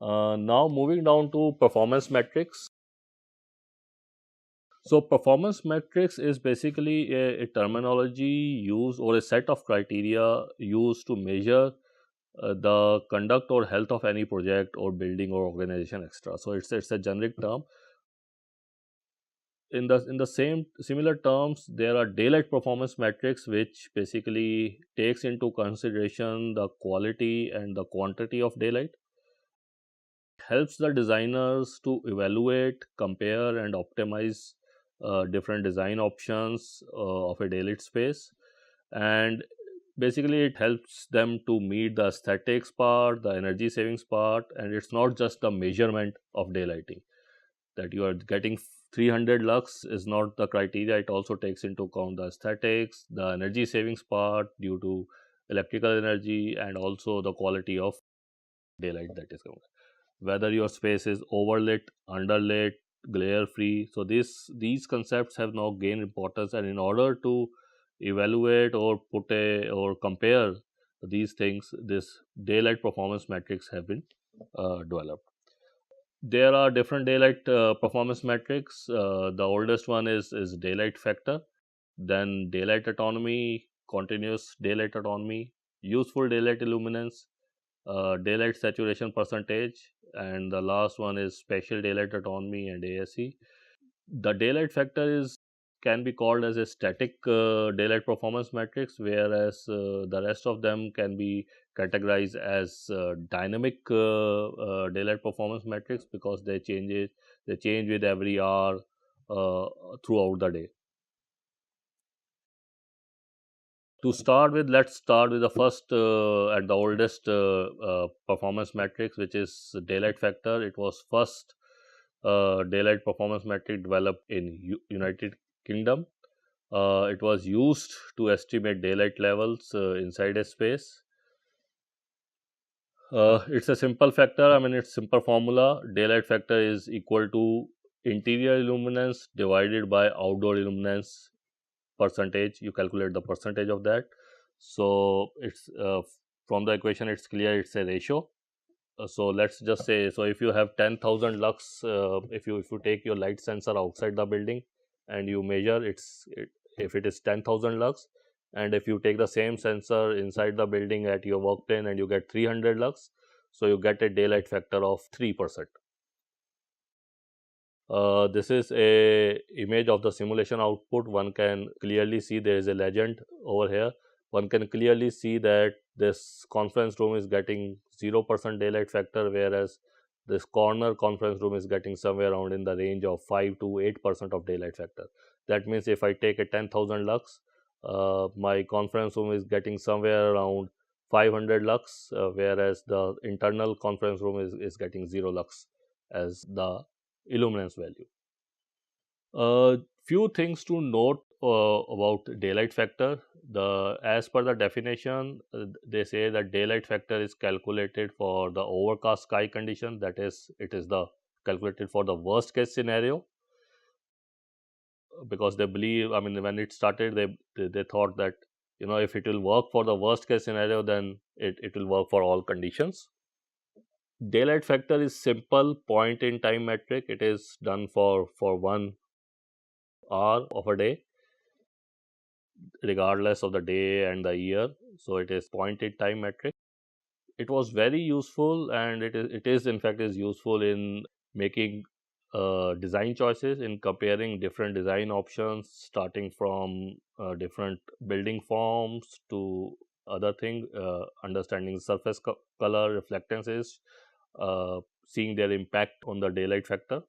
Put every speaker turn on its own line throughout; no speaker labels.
Now moving down to performance metrics. So performance metrics is basically a terminology used or a set of criteria used to measure the conduct or health of any project or building or organization extra. So it's a generic term. In the same similar terms, there are daylight performance metrics, which basically takes into consideration the quality and the quantity of daylight, helps the designers to evaluate, compare, and optimize different design options of a daylight space. And basically, it helps them to meet the aesthetics part, the energy savings part, and it's not just the measurement of daylighting that you are getting 300 lux is not the criteria. It also takes into account the aesthetics, the energy savings part due to electrical energy, and also the quality of daylight that is coming, whether your space is overlit, underlit, glare free. So these concepts have now gained importance, and in order to evaluate or put a or compare these things, this daylight performance metrics have been developed. There are different daylight performance metrics. The oldest one is daylight factor, then daylight autonomy, continuous daylight autonomy, useful daylight illuminance, daylight saturation percentage, and the last one is spatial daylight autonomy and ASE. The daylight factor is can be called as a static daylight performance matrix, whereas the rest of them can be categorized as dynamic daylight performance metrics, because they change with every hour uh, throughout the day. To start with, let's start with the first and the oldest performance metrics, which is daylight factor. It was first daylight performance metric developed in United Kingdom. It was used to estimate daylight levels inside a space. It's a simple factor. I mean, it's simple formula. Daylight factor is equal to interior illuminance divided by outdoor illuminance percentage. You calculate the percentage of that. So it's from the equation, it's clear it's a ratio. So let's just say, so if you have 10,000 lux, if you take your light sensor outside the building and you measure if it is 10,000 lux, and if you take the same sensor inside the building at your work plane and you get 300 lux, so you get a daylight factor of 3%. This is a image of the simulation output. One can clearly see there is a legend over here. One can clearly see that this conference room is getting 0% daylight factor, whereas this corner conference room is getting somewhere around in the range of 5 to 8% of daylight factor. That means if I take a 10,000 lux, my conference room is getting somewhere around 500 lux, whereas the internal conference room is getting 0 lux as the illuminance value. Few things to note about daylight factor. As per the definition, they say that daylight factor is calculated for the overcast sky condition. That is, it is the calculated for the worst case scenario, because they believe. I mean, when it started, they thought that, if it will work for the worst case scenario, then it will work for all conditions. Daylight factor is simple point in time metric. It is done for 1 hour of a day, regardless of the day and the year. So it is point in time metric. It was very useful, and it is in fact is useful in making design choices, in comparing different design options, starting from different building forms to other thing, understanding surface color reflectances, seeing their impact on the daylight factor.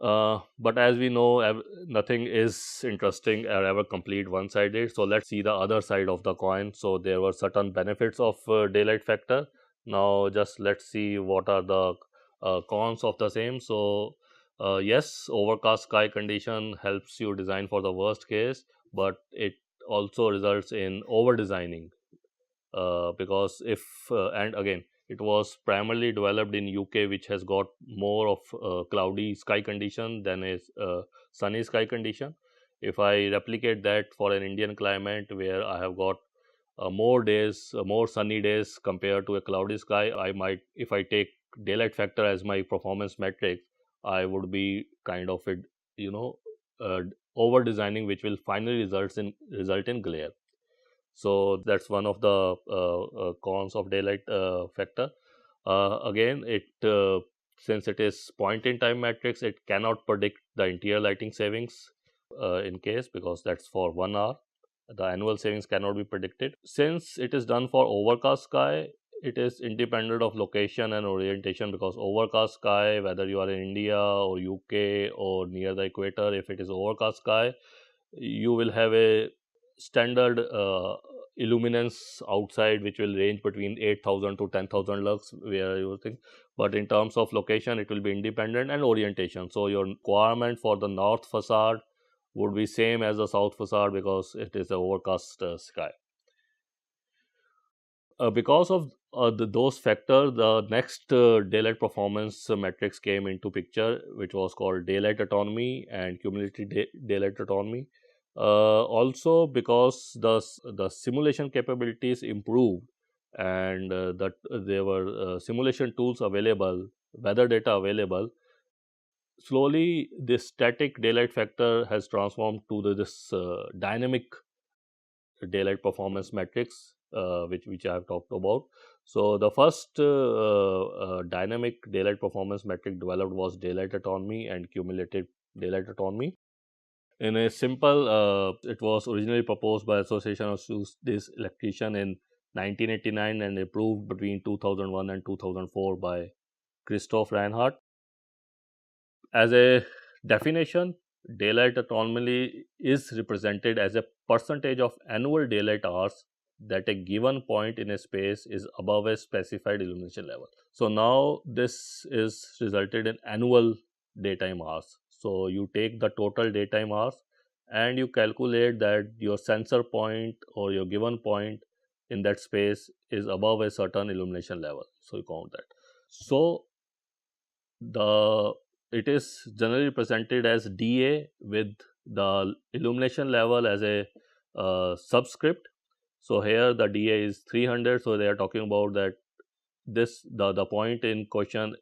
But as we know, nothing is interesting or ever complete one sided. So let's see the other side of the coin. So there were certain benefits of daylight factor. Now just let's see what are the cons of the same. So yes, overcast sky condition helps you design for the worst case, but it also results in over designing, because if and again, it was primarily developed in UK, which has got more of cloudy sky condition than a sunny sky condition. If I replicate that for an Indian climate, where I have got more days, more sunny days compared to a cloudy sky, I might, if I take daylight factor as my performance metric, I would be kind of it, you know, uh, over designing, which will finally result in glare. So that's one of the cons of daylight factor. Again, it since it is point in time matrix, it cannot predict the interior lighting savings in case, because that's for 1 hour. The annual savings cannot be predicted. Since it is done for overcast sky, it is independent of location and orientation, because overcast sky, whether you are in India or UK or near the equator, if it is overcast sky, you will have a standard illuminance outside, which will range between 8,000 to 10,000 lux, where you think. But in terms of location, it will be independent, and orientation. So your requirement for the north facade would be same as the south facade, because it is a overcast sky. Because of those factors, the next daylight performance metrics came into picture, which was called daylight autonomy and cumulative daylight autonomy. Also, because the simulation capabilities improved, and that there were simulation tools available, weather data available, slowly this static daylight factor has transformed to this dynamic daylight performance metrics, which I have talked about. So the first dynamic daylight performance metric developed was daylight autonomy and cumulative daylight autonomy. In a simple, it was originally proposed by Association of Swiss Electrician in 1989 and approved between 2001 and 2004 by Christoph Reinhardt. As a definition, daylight autonomy is represented as a percentage of annual daylight hours that a given point in a space is above a specified illumination level. So now this is resulted in annual daytime hours. So you take the total daytime hours and you calculate that your sensor point or your given point in that space is above a certain illumination level. So you count that. So the it is generally presented as dA with the illumination level as a subscript. So here the dA is 300. So they are talking about that this the point in question,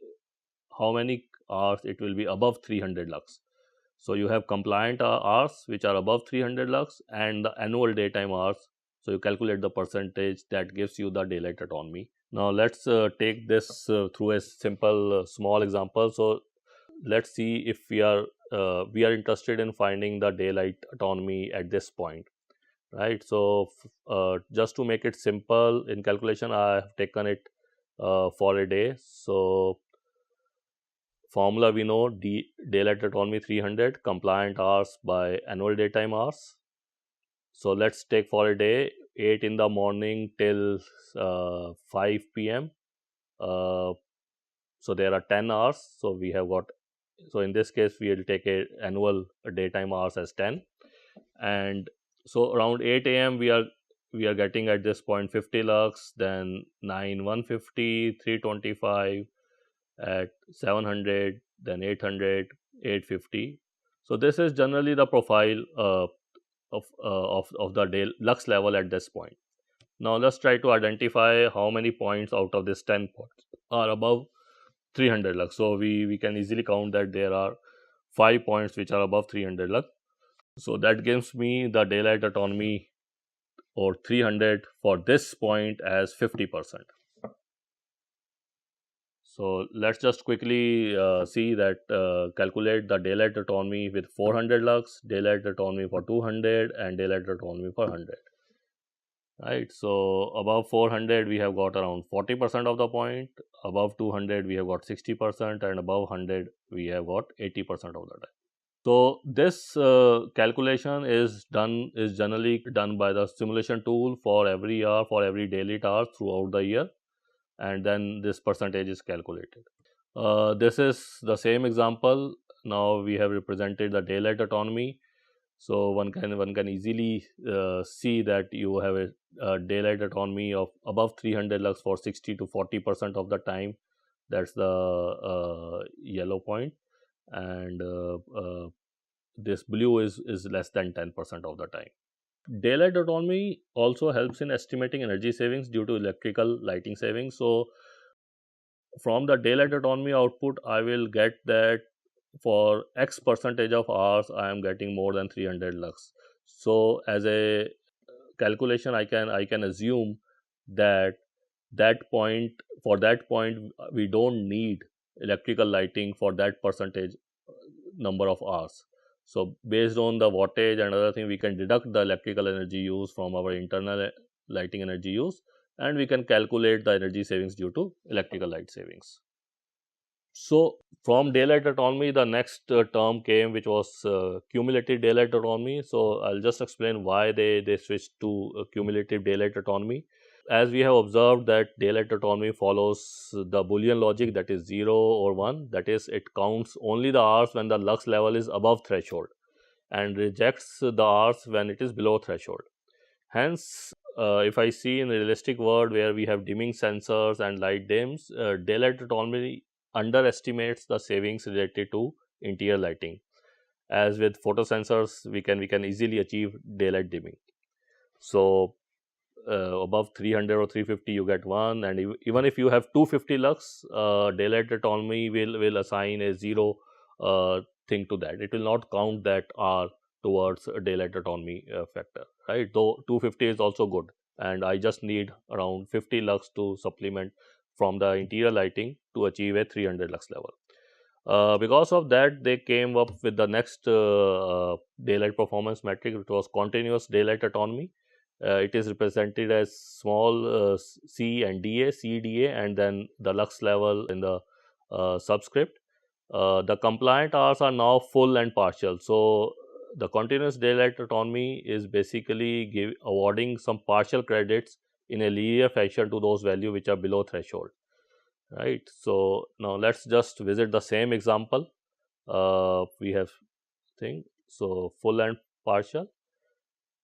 how many hours it will be above 300 lux. So you have compliant hours which are above 300 lux and the annual daytime hours. So you calculate the percentage that gives you the daylight autonomy. Now let's take this through a simple small example. So let's see if we are interested in finding the daylight autonomy at this point, right? So just to make it simple in calculation, I have taken it for a day. So formula we know, daylight autonomy 300, compliant hours by annual daytime hours. So let's take for a day 8 in the morning till 5 p.m. So there are 10 hours. So we have got, so in this case we will take a annual daytime hours as 10, and so around 8 a.m. we are getting at this point 50 lux, then 9 150, 325, at 700, then 800, 850. So this is generally the profile of the day lux level at this point. Now let's try to identify how many points out of this 10 points are above 300 lux. So we can easily count that there are 5 points which are above 300 lux. So that gives me the daylight autonomy or 300 for this point as 50%. So let's just quickly see that calculate the daylight autonomy with 400 lux, daylight autonomy for 200, and daylight autonomy for 100. Right. So above 400 we have got around 40% of the point. Above 200 we have got 60%, and above 100 we have got 80% of the time. So this calculation is generally done by the simulation tool for every hour, for every daily task throughout the year, and then this percentage is calculated. This is the same example. Now we have represented the daylight autonomy. So one can easily see that you have a daylight autonomy of above 300 lux for 60 to 40% of the time. That's the yellow point, and this blue is less than 10% of the time. Daylight autonomy also helps in estimating energy savings due to electrical lighting savings. So from the daylight autonomy output, I will get that for X percentage of hours, I am getting more than 300 lux. So as a calculation, I can assume that that point for that point we don't need electrical lighting for that percentage number of hours. So based on the wattage and other thing, we can deduct the electrical energy use from our internal lighting energy use, and we can calculate the energy savings due to electrical light savings. So from daylight autonomy, the next term came, which was cumulative daylight autonomy. So I'll just explain why they switched to cumulative daylight autonomy. As we have observed that daylight autonomy follows the Boolean logic, that is 0 or 1, that is it counts only the hours when the lux level is above threshold and rejects the hours when it is below threshold. Hence, if I see in a realistic world where we have dimming sensors and light dims, daylight autonomy underestimates the savings related to interior lighting. As with photosensors, we can easily achieve daylight dimming. So above 300 or 350 you get one, and even if you have 250 lux, daylight autonomy will assign a 0 thing to that. It will not count that R towards a daylight autonomy factor, right? Though 250 is also good, and I just need around 50 lux to supplement from the interior lighting to achieve a 300 lux level. Because of that, they came up with the next daylight performance metric, which was continuous daylight autonomy. It is represented as small c and dA, CDA, and then the lux level in the subscript. The compliant hours are now full and partial. So the continuous daylight autonomy is basically awarding some partial credits in a linear fashion to those values which are below threshold, right? So now let's just visit the same example. We have thing, so full and partial.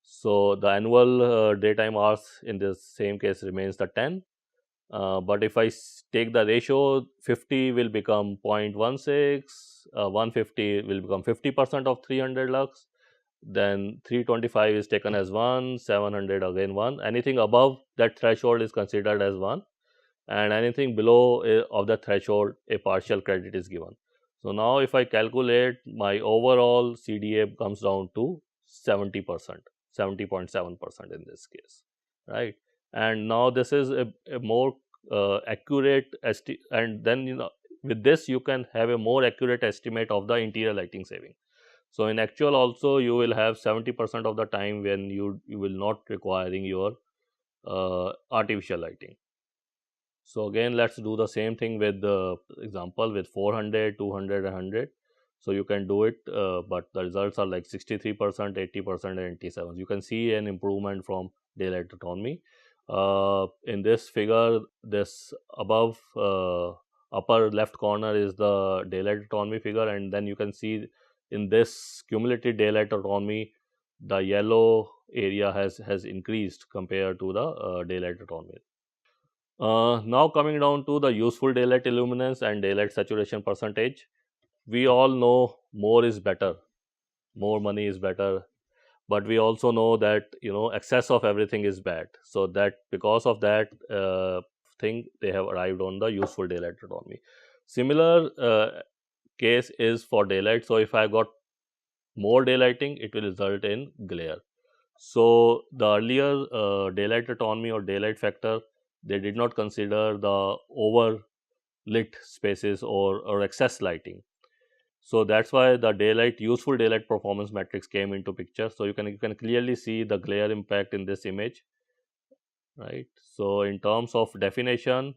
So the annual daytime hours in this same case remains the 10. But if I take the ratio, 50 will become 0.16, 150 will become 50% of 300 lux, then 325 is taken as 1, 700 again 1. Anything above that threshold is considered as 1, and anything below of the threshold, a partial credit is given. So now if I calculate, my overall CDA comes down to 70%, 70.7% in this case, right? And now this is a more accurate and then with this you can have a more accurate estimate of the interior lighting saving. So in actual also you will have 70% of the time when you will not requiring your artificial lighting. So again, let's do the same thing with the example with 400, 200, 100. So you can do it, but the results are like 63%, 80%, and 87. You can see an improvement from daylight autonomy. In this figure, this above upper left corner is the daylight autonomy figure, and then you can see in this cumulative daylight autonomy, the yellow area has increased compared to the daylight autonomy. Now coming down to the useful daylight illuminance and daylight saturation percentage, we all know more is better, more money is better, but we also know that excess of everything is bad. So that because of that thing, they have arrived on the useful daylight autonomy. Similar case is for daylight. So if I got more daylighting, it will result in glare. So the earlier daylight autonomy or daylight factor, they did not consider the over lit spaces or excess lighting. So that's why the useful daylight performance metrics came into picture. So you can clearly see the glare impact in this image, right? So in terms of definition,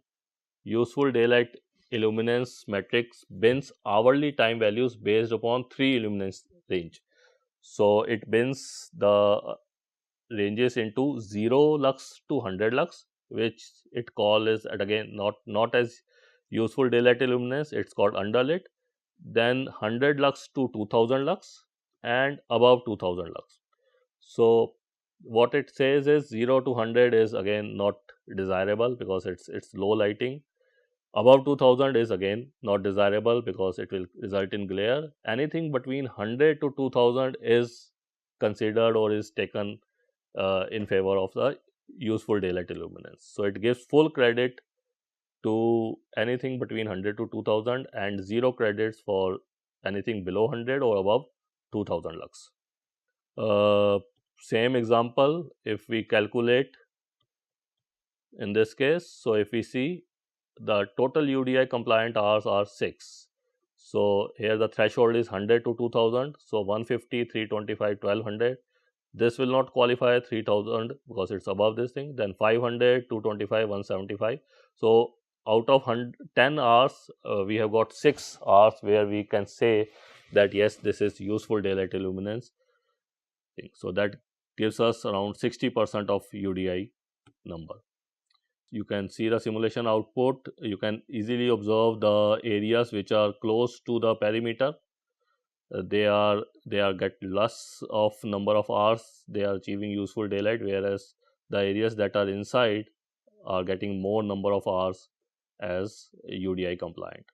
useful daylight illuminance metrics bins hourly time values based upon 3 illuminance range. So it bins the ranges into 0 lux to 100 lux, which it call is again not as useful daylight illuminance, it's called underlit. Then 100 lux to 2000 lux and above 2000 lux. So what it says is 0 to 100 is again not desirable because it's low lighting. Above 2000 is again not desirable because it will result in glare. Anything between 100 to 2000 is considered or is taken in favor of the useful daylight illuminance. So it gives full credit to anything between 100 to 2000 and 0 credits for anything below 100 or above 2000 lux. Same example, if we calculate in this case, so if we see the total UDI compliant hours are 6. So here the threshold is 100 to 2000. So 150, 325, 1200. This will not qualify 3000 because it's above this thing. Then 500, 225, 175. So out of 10 hours, we have got 6 hours where we can say that yes, this is useful daylight illuminance. So that gives us around 60% of UDI number. You can see the simulation output. You can easily observe the areas which are close to the perimeter. They are get less of number of hours. They are achieving useful daylight, whereas the areas that are inside are getting more number of hours as UDI compliant.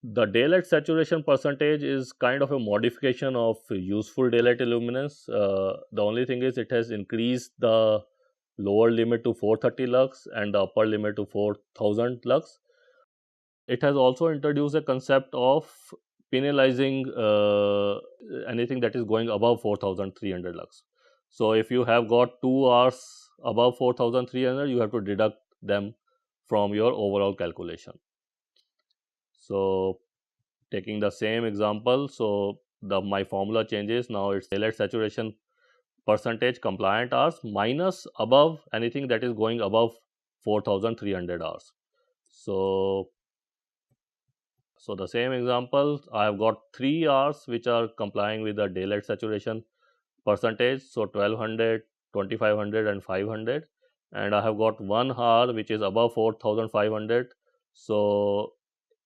The daylight saturation percentage is kind of a modification of useful daylight illuminance. The only thing is it has increased the lower limit to 430 lux and the upper limit to 4000 lux. It has also introduced a concept of penalizing anything that is going above 4300 lux. So if you have got 2 hours above 4300, you have to deduct them from your overall calculation. So taking the same example, so my formula changes. Now it's daylight saturation percentage compliant hours minus above anything that is going above 4300 hours. So the same example, I have got 3 hours which are complying with the daylight saturation percentage. So 1200, 2500 and 500, and I have got 1 hour which is above 4500. So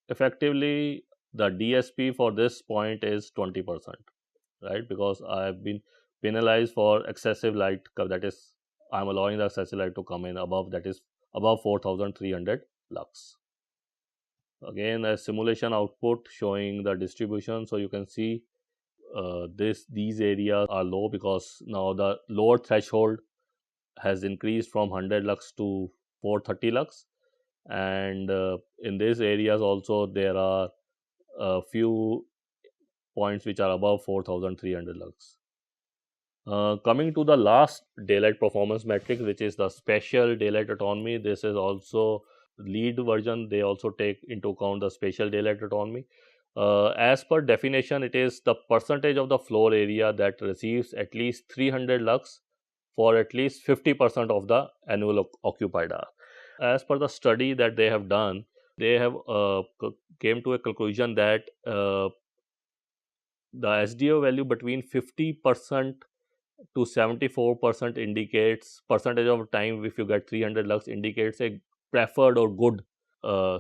effectively the DSP for this point is 20%, right? Because I have been penalized for excessive light, that is, I am allowing the excessive light to come in above, that is above 4300 lux. Again, a simulation output showing the distribution. So you can see these areas are low because now the lower threshold has increased from 100 lux to 430 lux, and in these areas also there are a few points which are above 4300 lux. Coming to the last daylight performance metric, which is the spatial daylight autonomy. This is also lead version. They also take into account the spatial daylight autonomy. As per definition, it is the percentage of the floor area that receives at least 300 lux for at least 50% of the annual occupied hour. As per the study that they have done, they have came to a conclusion that the SDO value between 50% to 74% indicates percentage of time. If you get 300 lux, indicates a preferred or good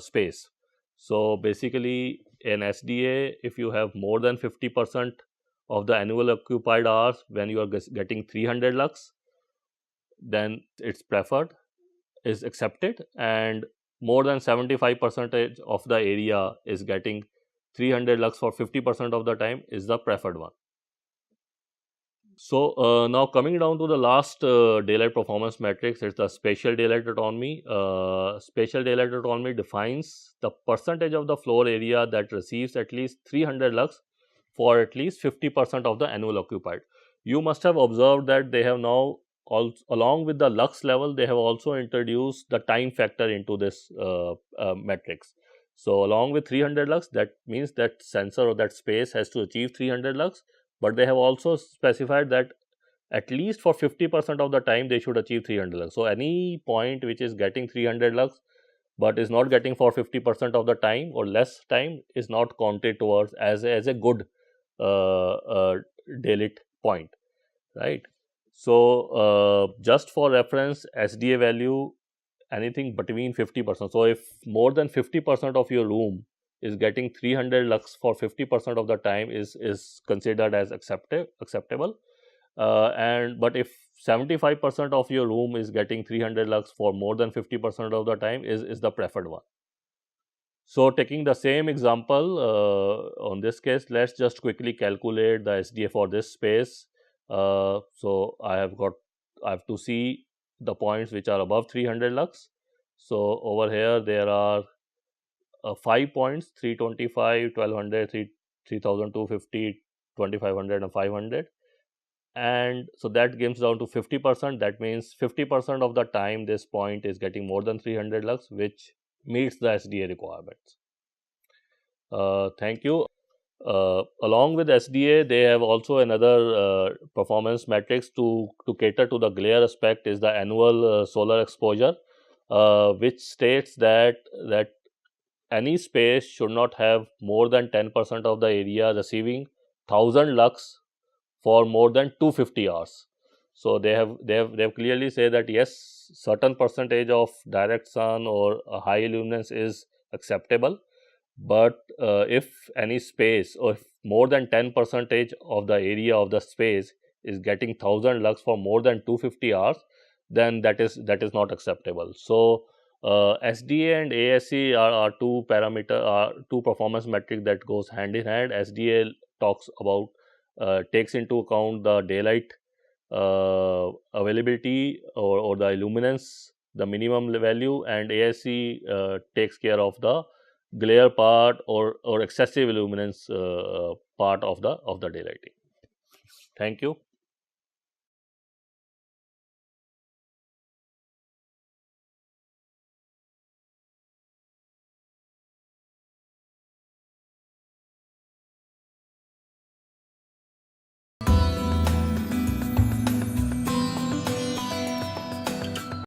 space. So basically in SDA, if you have more than 50% of the annual occupied hours when you are getting 300 lux, then it's preferred, is accepted, and more than 75% of the area is getting 300 lux for 50% of the time is the preferred one. So now coming down to the last daylight performance metrics, it's the spatial daylight autonomy. Spatial daylight autonomy defines the percentage of the floor area that receives at least 300 lux for at least 50% of the annual occupied. You must have observed that they have now, along with the lux level, they have also introduced the time factor into this metrics. So along with 300 lux, that means that sensor or that space has to achieve 300 lux. But they have also specified that at least for 50% of the time they should achieve 300 lux. So any point which is getting 300 lux but is not getting for 50% of the time or less time is not counted towards as a good daylight point, right? So just for reference, SDA value anything between 50%. So if more than 50% of your room is getting 300 lux for 50% of the time is considered as acceptable, but if 75% of your room is getting 300 lux for more than 50% of the time is the preferred one. So, taking the same example on this case, let's just quickly calculate the SDA for this space. So, I have to see the points which are above 300 lux. So, over here there are 5 points: 325, 1200, 3250, 2500 and 500. And so that comes down to 50%. That means 50% of the time this point is getting more than 300 lux, which meets the SDA requirements. Thank you. Along with SDA, they have also another performance metrics to cater to the glare aspect is the annual solar exposure, which states that any space should not have more than 10% of the area receiving 1000 lux for more than 250 hours. So they have clearly said that yes, certain percentage of direct sun or a high luminance is acceptable, but if any space or if more than 10 percentage of the area of the space is getting 1000 lux for more than 250 hours, then that is not acceptable. So SDA and ASE are two performance metric that goes hand in hand. SDA talks about takes into account the daylight availability or the illuminance, the minimum value, and ASE takes care of the glare part or excessive illuminance part of the daylighting. Thank you.